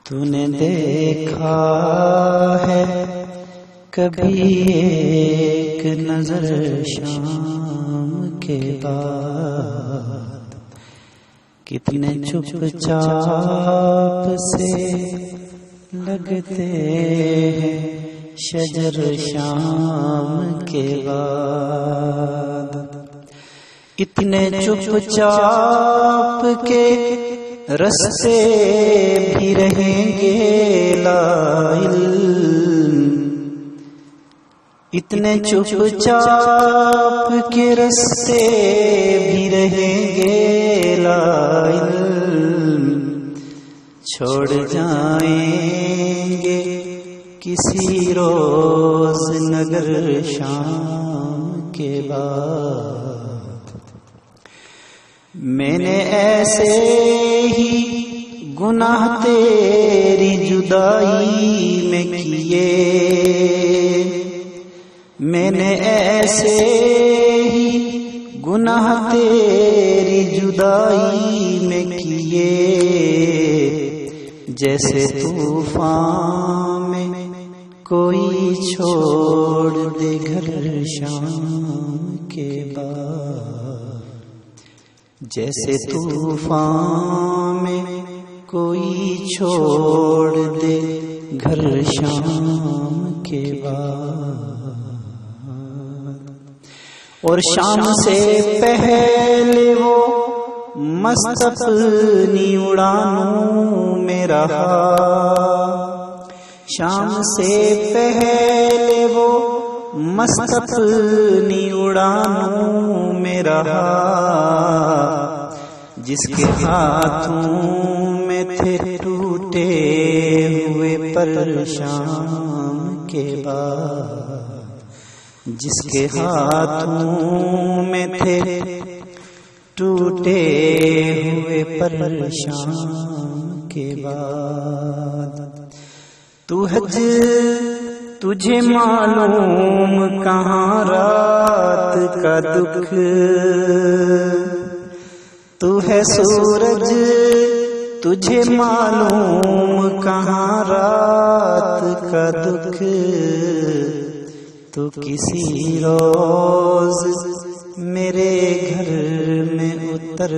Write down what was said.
تو نے دیکھا ہے کبھی ایک نظر شام کے بعد، کتنے چپ چاپ سے لگتے ہیں شجر شام کے بعد، اتنے چپ چاپ کے رستے بھی رہیں گے لا علم، اتنے چپ چاپ کے رستے بھی رہیں گے لا علم، چھوڑ جائیں گے کسی روز نگر شام کے بعد۔ میں نے ایسے ہی گناہ تیری جدائی میں کیے، میں نے ایسے ہی گناہ تیری جدائی میں کیے، جیسے طوفان میں کوئی چھوڑ دے گھر شام کے بعد، جیسے طوفان میں کوئی چھوڑ دے گھر شام کے بعد، اور شام سے پہلے وہ مست اپنی اڑانوں میں رہا، شام سے پہلے وہ مست اپنی اڑانوں میں رہا، جس کے ہاتھوں میں تھے ٹوٹے ہوئے پر شام کے بعد، جس کے ہاتھوں میں تھے ٹوٹے ہوئے پر شام کے بعد۔ تو حج تجھے معلوم کہاں رات کا دکھ، تو ہے سورج تجھے معلوم کہاں رات کا دکھ، تو کسی روز میرے گھر میں اتر